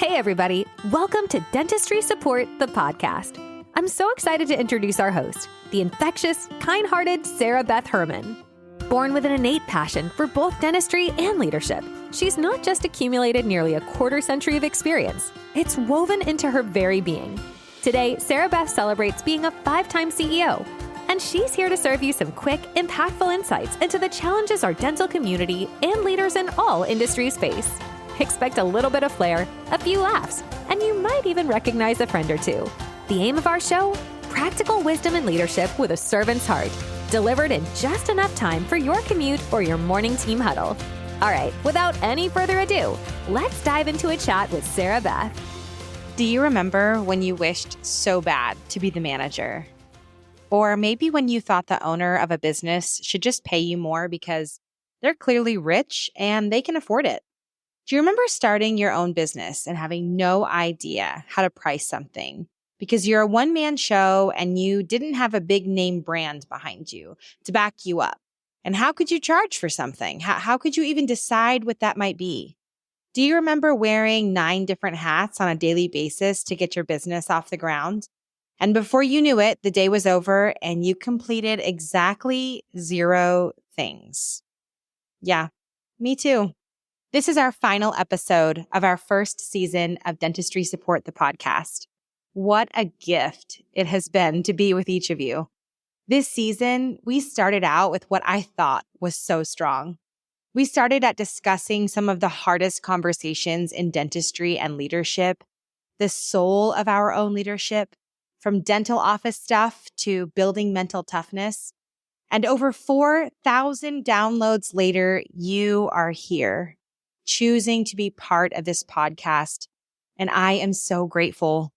Hey, everybody. Welcome to Dentistry Support, the podcast. I'm so excited to introduce our host, the infectious, kind-hearted Sarah Beth Herman. Born with an innate passion for both dentistry and leadership, she's not just accumulated nearly a quarter century of experience. It's woven into her very being. Today, Sarah Beth celebrates being a 5-time CEO, and she's here to serve you some quick, impactful insights into the challenges our dental community and leaders in all industries face. Expect a little bit of flair, a few laughs, and you might even recognize a friend or two. The aim of our show? Practical wisdom and leadership with a servant's heart, delivered in just enough time for your commute or your morning team huddle. All right, without any further ado, let's dive into a chat with Sarah Beth. Do you remember when you wished so bad to be the manager? Or maybe when you thought the owner of a business should just pay you more because they're clearly rich and they can afford it? Do you remember starting your own business and having no idea how to price something because you're a one-man show and you didn't have a big name brand behind you to back you up? And how could you charge for something? How could you even decide what that might be? Do you remember wearing 9 different hats on a daily basis to get your business off the ground? And before you knew it, the day was over and you completed exactly 0 things. Yeah, me too. This is our final episode of our first season of Dentistry Support, the podcast. What a gift it has been to be with each of you. This season, we started out with what I thought was so strong. We started at discussing some of the hardest conversations in dentistry and leadership, the soul of our own leadership, from dental office stuff to building mental toughness. And over 4,000 downloads later, you are here, choosing to be part of this podcast. And I am so grateful.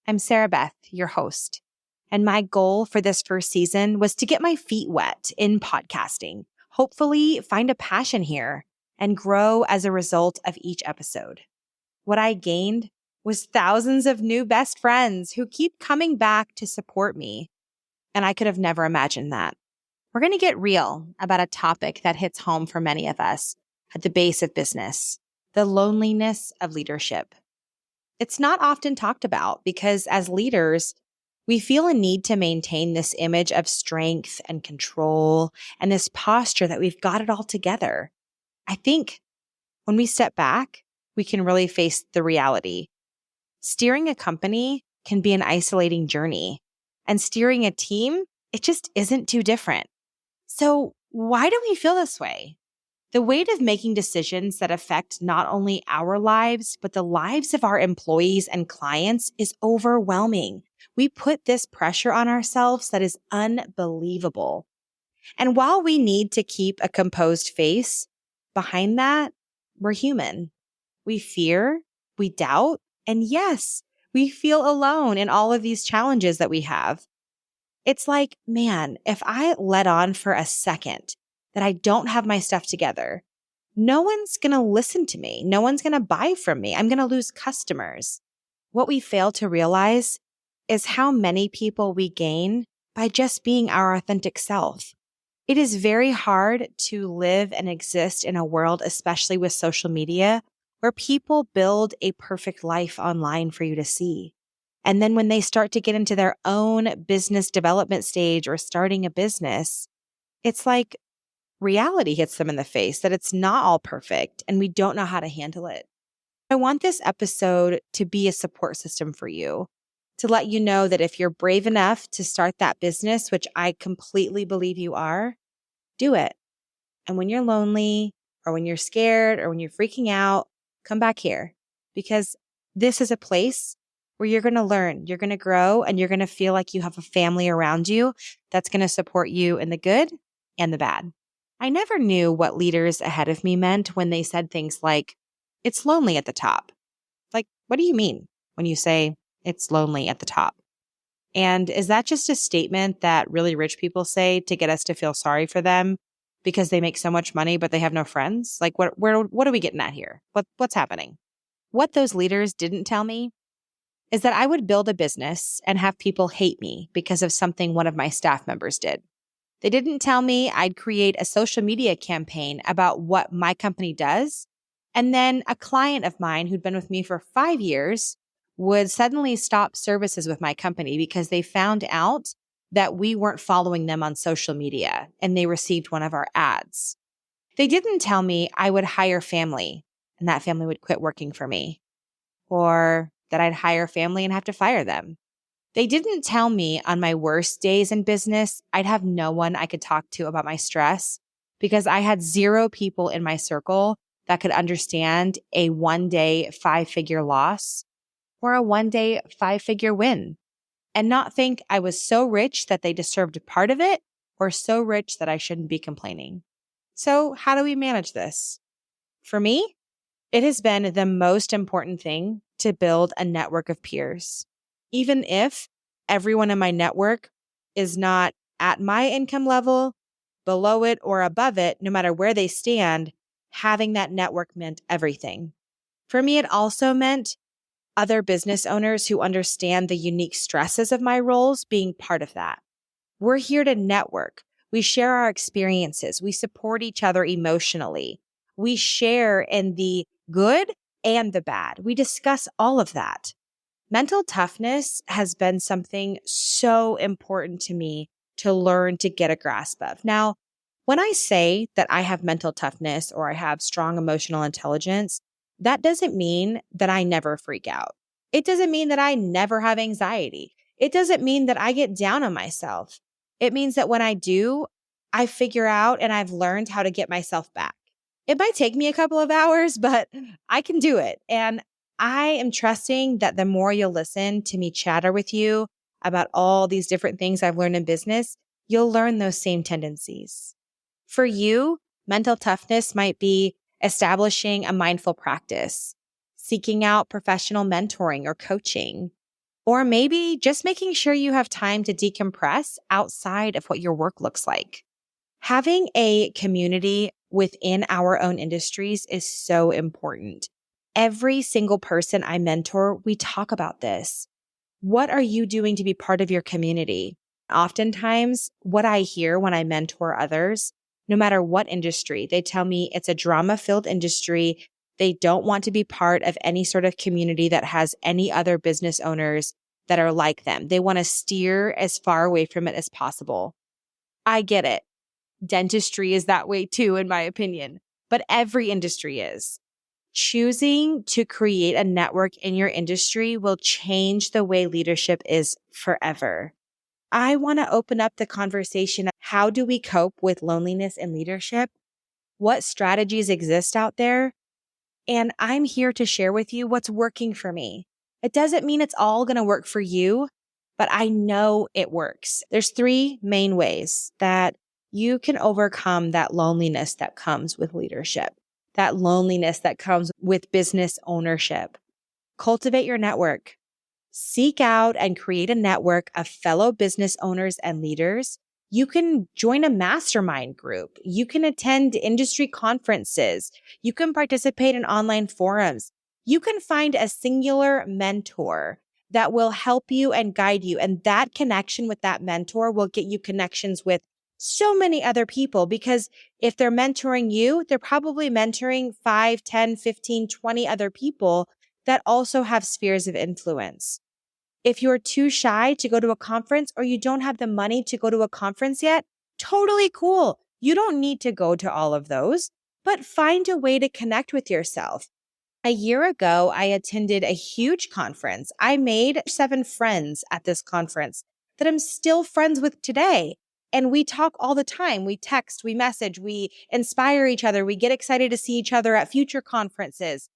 I'm Sarah Beth, your host. And my goal for this first season was to get my feet wet in podcasting, hopefully find a passion here, and grow as a result of each episode. What I gained was thousands of new best friends who keep coming back to support me. And I could have never imagined that. We're going to get real about a topic that hits home for many of us at the base of business, the loneliness of leadership. It's not often talked about because as leaders, we feel a need to maintain this image of strength and control and this posture that we've got it all together. I think when we step back, we can really face the reality. Steering a company can be an isolating journey, and steering a team, it just isn't too different. So why do we feel this way? The weight of making decisions that affect not only our lives, but the lives of our employees and clients is overwhelming. We put this pressure on ourselves that is unbelievable. And while we need to keep a composed face, behind that, we're human. We fear, we doubt, and yes, we feel alone in all of these challenges that we have. It's like, man, if I let on for a second that I don't have my stuff together, no one's going to listen to me. No one's going to buy from me. I'm going to lose customers. What we fail to realize is how many people we gain by just being our authentic self. It is very hard to live and exist in a world, especially with social media, where people build a perfect life online for you to see. And then when they start to get into their own business development stage or starting a business, it's like reality hits them in the face that it's not all perfect and we don't know how to handle it. I want this episode to be a support system for you, to let you know that if you're brave enough to start that business, which I completely believe you are, do it. And when you're lonely or when you're scared or when you're freaking out, come back here because this is a place where you're going to learn, you're going to grow, and you're going to feel like you have a family around you that's going to support you in the good and the bad. I never knew what leaders ahead of me meant when they said things like, it's lonely at the top. Like, what do you mean when you say it's lonely at the top? And is that just a statement that really rich people say to get us to feel sorry for them because they make so much money, but they have no friends? Like, what are we getting at here? What's happening? What those leaders didn't tell me is that I would build a business and have people hate me because of something one of my staff members did. They didn't tell me I'd create a social media campaign about what my company does And then a client of mine who'd been with me for 5 years would suddenly stop services with my company because they found out that we weren't following them on social media and they received one of our ads. They didn't tell me I would hire family and that family would quit working for me, or that I'd hire family and have to fire them. They didn't tell me on my worst days in business, I'd have no one I could talk to about my stress because I had 0 people in my circle that could understand a 1-day 5-figure loss or a 1-day 5-figure win and not think I was so rich that they deserved part of it or so rich that I shouldn't be complaining. So how do we manage this? For me, it has been the most important thing to build a network of peers. Even if everyone in my network is not at my income level, below it, or above it, no matter where they stand, having that network meant everything. For me, it also meant other business owners who understand the unique stresses of my roles being part of that. We're here to network. We share our experiences. We support each other emotionally. We share in the good and the bad. We discuss all of that. Mental toughness has been something so important to me to learn to get a grasp of. Now, when I say that I have mental toughness or I have strong emotional intelligence, that doesn't mean that I never freak out. It doesn't mean that I never have anxiety. It doesn't mean that I get down on myself. It means that when I do, I figure out and I've learned how to get myself back. It might take me a couple of hours, but I can do it. And I am trusting that the more you'll listen to me chatter with you about all these different things I've learned in business, you'll learn those same tendencies. For you, mental toughness might be establishing a mindful practice, seeking out professional mentoring or coaching, or maybe just making sure you have time to decompress outside of what your work looks like. Having a community within our own industries is so important. Every single person I mentor, we talk about this. What are you doing to be part of your community? Oftentimes, what I hear when I mentor others, no matter what industry, they tell me it's a drama-filled industry. They don't want to be part of any sort of community that has any other business owners that are like them. They want to steer as far away from it as possible. I get it. Dentistry is that way too, in my opinion, but every industry is. Choosing to create a network in your industry will change the way leadership is forever. I want to open up the conversation. How do we cope with loneliness in leadership? What strategies exist out there? And I'm here to share with you what's working for me. It doesn't mean it's all going to work for you, but I know it works. There's 3 main ways that you can overcome that loneliness that comes with leadership, that loneliness that comes with business ownership. Cultivate your network. Seek out and create a network of fellow business owners and leaders. You can join a mastermind group. You can attend industry conferences. You can participate in online forums. You can find a singular mentor that will help you and guide you. And that connection with that mentor will get you connections with so many other people, because if they're mentoring you, they're probably mentoring 5, 10, 15, 20 other people that also have spheres of influence. If you're too shy to go to a conference or you don't have the money to go to a conference yet, totally cool. You don't need to go to all of those, but find a way to connect with yourself. A year ago, I attended a huge conference. I made 7 friends at this conference that I'm still friends with today. And we talk all the time. We text, we message, we inspire each other. We get excited to see each other at future conferences.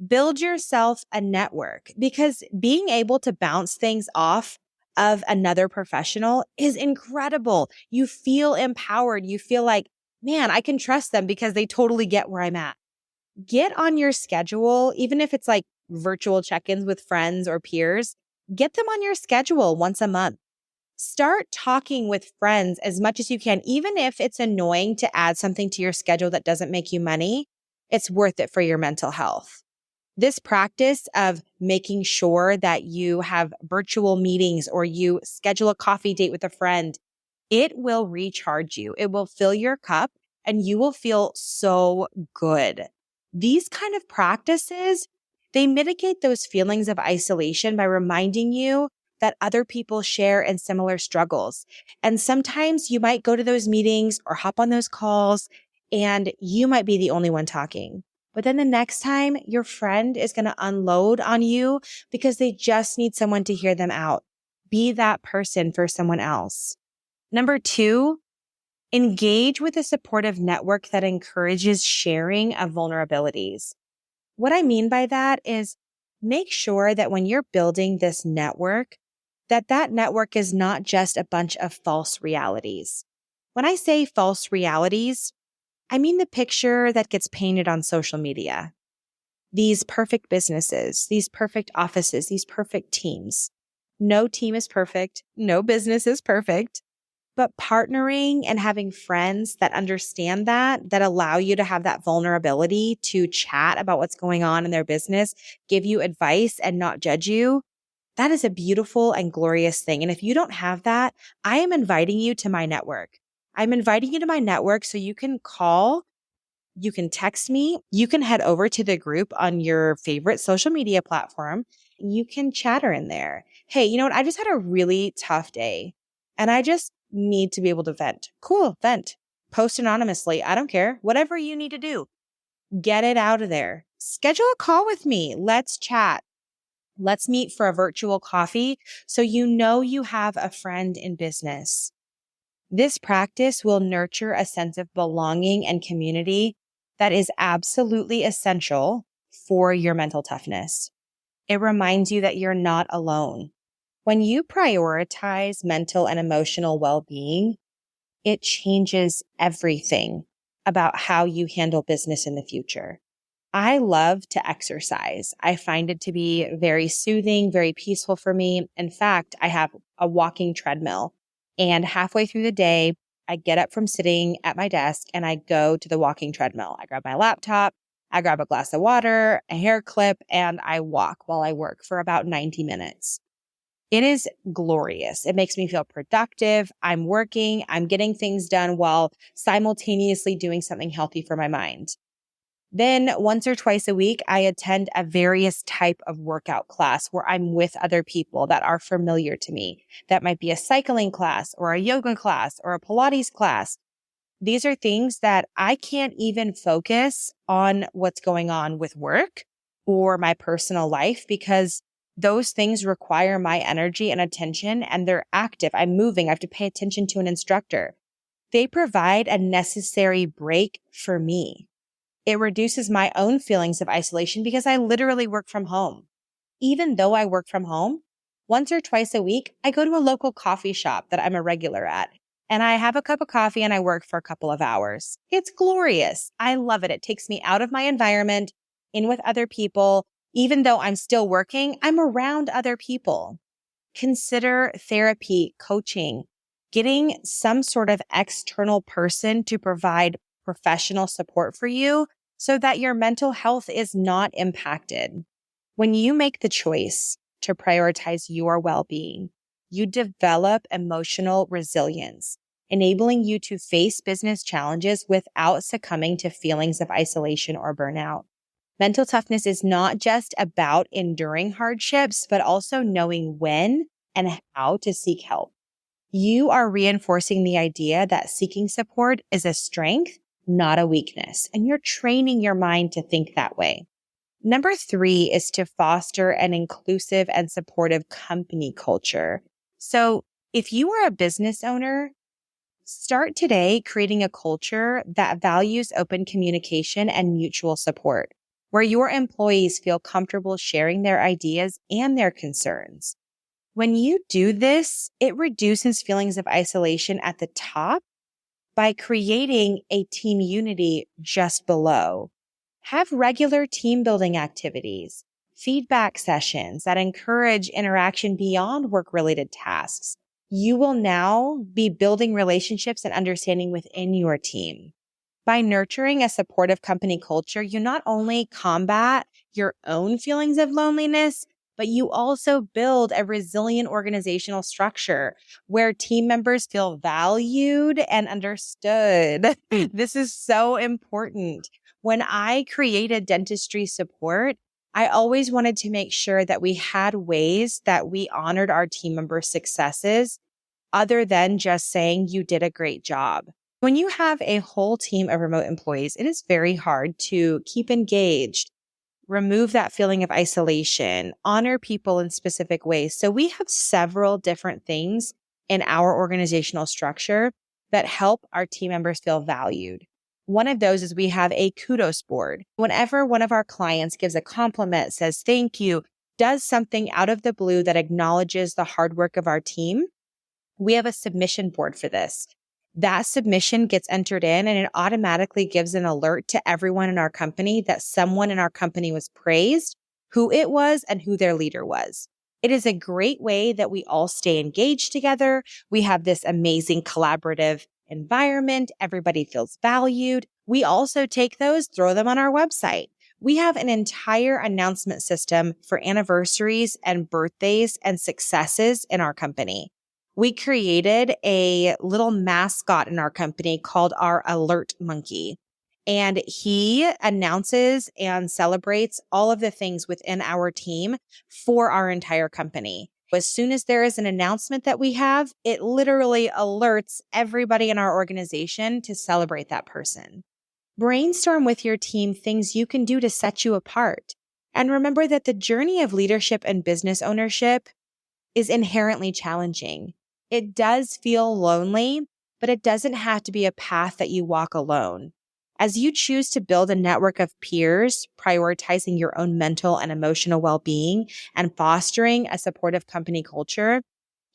Build yourself a network, because being able to bounce things off of another professional is incredible. You feel empowered. You feel like, man, I can trust them because they totally get where I'm at. Get on your schedule, even if it's like virtual check-ins with friends or peers, get them on your schedule once a month. Start talking with friends as much as you can. Even if it's annoying to add something to your schedule that doesn't make you money, it's worth it for your mental health. This practice of making sure that you have virtual meetings or you schedule a coffee date with a friend, it will recharge you. It will fill your cup and you will feel so good. These kind of practices, they mitigate those feelings of isolation by reminding you that other people share in similar struggles. And sometimes you might go to those meetings or hop on those calls and you might be the only one talking. But then the next time your friend is going to unload on you because they just need someone to hear them out. Be that person for someone else. Number 2, engage with a supportive network that encourages sharing of vulnerabilities. What I mean by that is make sure that when you're building this network, that network is not just a bunch of false realities. When I say false realities, I mean the picture that gets painted on social media. These perfect businesses, these perfect offices, these perfect teams. No team is perfect. No business is perfect. But partnering and having friends that understand that allow you to have that vulnerability to chat about what's going on in their business, give you advice and not judge you, that is a beautiful and glorious thing. And if you don't have that, I am inviting you to my network. I'm inviting you to my network so you can call, you can text me, you can head over to the group on your favorite social media platform. You can chatter in there. Hey, you know what? I just had a really tough day and I just need to be able to vent. Cool, vent. Post anonymously. I don't care. Whatever you need to do, get it out of there. Schedule a call with me. Let's chat. Let's meet for a virtual coffee so you know you have a friend in business. This practice will nurture a sense of belonging and community that is absolutely essential for your mental toughness. It reminds you that you're not alone. When you prioritize mental and emotional well-being, it changes everything about how you handle business in the future. I love to exercise. I find it to be very soothing, very peaceful for me. In fact, I have a walking treadmill, and halfway through the day, I get up from sitting at my desk and I go to the walking treadmill. I grab my laptop, I grab a glass of water, a hair clip, and I walk while I work for about 90 minutes. It is glorious. It makes me feel productive. I'm working, I'm getting things done while simultaneously doing something healthy for my mind. Then once or twice a week, I attend a various type of workout class where I'm with other people that are familiar to me. That might be a cycling class or a yoga class or a Pilates class. These are things that I can't even focus on what's going on with work or my personal life because those things require my energy and attention and they're active. I'm moving. I have to pay attention to an instructor. They provide a necessary break for me. It reduces my own feelings of isolation because I literally work from home. Even though I work from home, once or twice a week, I go to a local coffee shop that I'm a regular at. And I have a cup of coffee and I work for a couple of hours. It's glorious. I love it. It takes me out of my environment, in with other people. Even though I'm still working, I'm around other people. Consider therapy, coaching, getting some sort of external person to provide professional support for you so that your mental health is not impacted. When you make the choice to prioritize your well-being, you develop emotional resilience, enabling you to face business challenges without succumbing to feelings of isolation or burnout. Mental toughness is not just about enduring hardships, but also knowing when and how to seek help. You are reinforcing the idea that seeking support is a strength, not a weakness, and you're training your mind to think that way. Number 3 is to foster an inclusive and supportive company culture. So if you are a business owner, start today creating a culture that values open communication and mutual support, where your employees feel comfortable sharing their ideas and their concerns. When you do this, it reduces feelings of isolation at the top by creating a team unity just below. Have regular team building activities, feedback sessions that encourage interaction beyond work-related tasks. You will now be building relationships and understanding within your team. By nurturing a supportive company culture, you not only combat your own feelings of loneliness, but you also build a resilient organizational structure where team members feel valued and understood. This is so important. When I created Dentistry Support, I always wanted to make sure that we had ways that we honored our team members' successes other than just saying you did a great job. When you have a whole team of remote employees, it is very hard to keep engaged, remove that feeling of isolation, honor people in specific ways. So we have several different things in our organizational structure that help our team members feel valued. One of those is we have a kudos board. Whenever one of our clients gives a compliment, says thank you, does something out of the blue that acknowledges the hard work of our team, we have a submission board for this. That submission gets entered in and it automatically gives an alert to everyone in our company that someone in our company was praised, who it was, and who their leader was. It is a great way that we all stay engaged together. We have this amazing collaborative environment. Everybody feels valued. We also take those, throw them on our website. We have an entire announcement system for anniversaries and birthdays and successes in our company. We created a little mascot in our company called our Alert Monkey. And he announces and celebrates all of the things within our team for our entire company. As soon as there is an announcement that we have, it literally alerts everybody in our organization to celebrate that person. Brainstorm with your team things you can do to set you apart. And remember that the journey of leadership and business ownership is inherently challenging. It does feel lonely, but it doesn't have to be a path that you walk alone. As you choose to build a network of peers, prioritizing your own mental and emotional well-being and fostering a supportive company culture,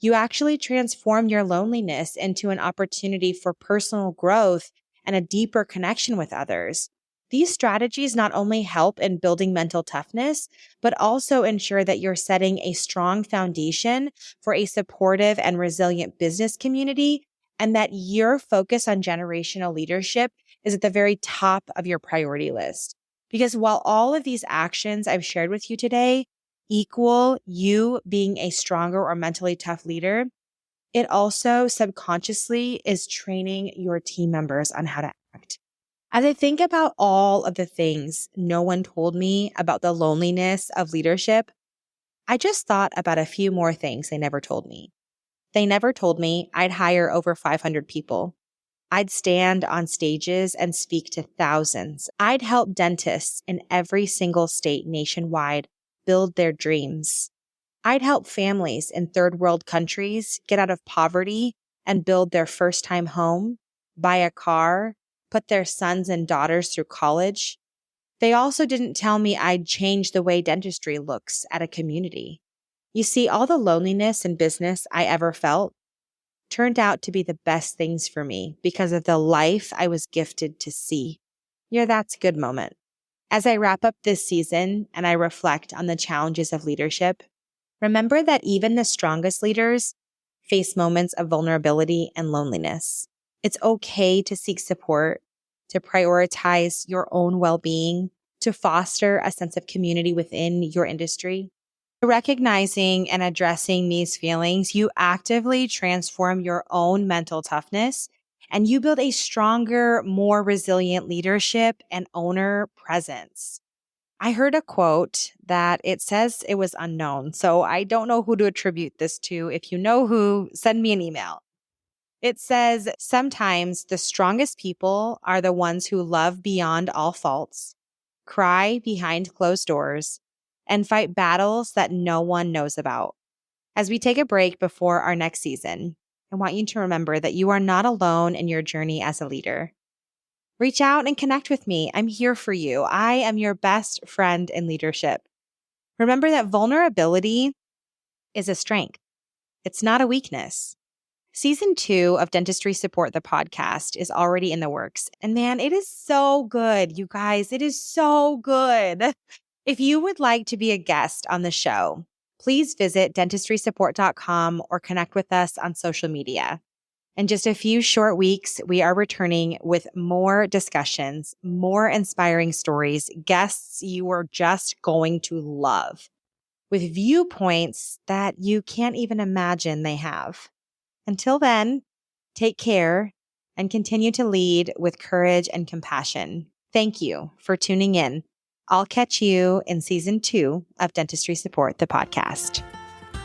you actually transform your loneliness into an opportunity for personal growth and a deeper connection with others. These strategies not only help in building mental toughness, but also ensure that you're setting a strong foundation for a supportive and resilient business community, and that your focus on generational leadership is at the very top of your priority list. Because while all of these actions I've shared with you today equal you being a stronger or mentally tough leader, it also subconsciously is training your team members on how to act. As I think about all of the things no one told me about the loneliness of leadership, I just thought about a few more things they never told me. They never told me I'd hire over 500 people. I'd stand on stages and speak to thousands. I'd help dentists in every single state nationwide build their dreams. I'd help families in third world countries get out of poverty and build their first time home, buy a car, put their sons and daughters through college. They also didn't tell me I'd change the way dentistry looks at a community. You see, all the loneliness in business I ever felt turned out to be the best things for me because of the life I was gifted to see. Yeah, that's a good moment. As I wrap up this season and I reflect on the challenges of leadership, remember that even the strongest leaders face moments of vulnerability and loneliness. It's okay to seek support, to prioritize your own well-being, to foster a sense of community within your industry. Recognizing and addressing these feelings, you actively transform your own mental toughness and you build a stronger, more resilient leadership and owner presence. I heard a quote that it says it was unknown, so I don't know who to attribute this to. If you know who, send me an email. It says, sometimes the strongest people are the ones who love beyond all faults, cry behind closed doors, and fight battles that no one knows about. As we take a break before our next season, I want you to remember that you are not alone in your journey as a leader. Reach out and connect with me. I'm here for you. I am your best friend in leadership. Remember that vulnerability is a strength. It's not a weakness. Season 2 of Dentistry Support, the podcast, is already in the works. And man, it is so good, you guys. It is so good. If you would like to be a guest on the show, please visit dentistrysupport.com or connect with us on social media. In just a few short weeks, we are returning with more discussions, more inspiring stories, guests you are just going to love, with viewpoints that you can't even imagine they have. Until then, take care and continue to lead with courage and compassion. Thank you for tuning in. I'll catch you in season 2 of Dentistry Support, the podcast.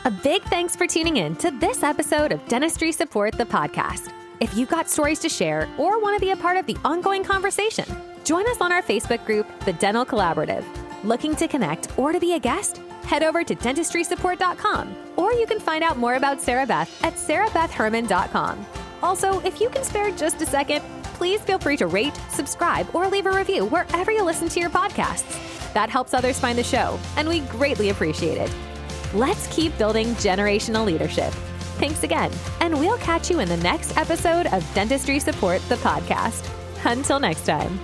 A big thanks for tuning in to this episode of Dentistry Support, the podcast. If you've got stories to share or want to be a part of the ongoing conversation, join us on our Facebook group, The Dental Collaborative. Looking to connect or to be a guest? Head over to dentistrysupport.com, or you can find out more about Sarah Beth at sarahbethherman.com. Also, if you can spare just a second, please feel free to rate, subscribe, or leave a review wherever you listen to your podcasts. That helps others find the show, and we greatly appreciate it. Let's keep building generational leadership. Thanks again, and we'll catch you in the next episode of Dentistry Support, the podcast. Until next time.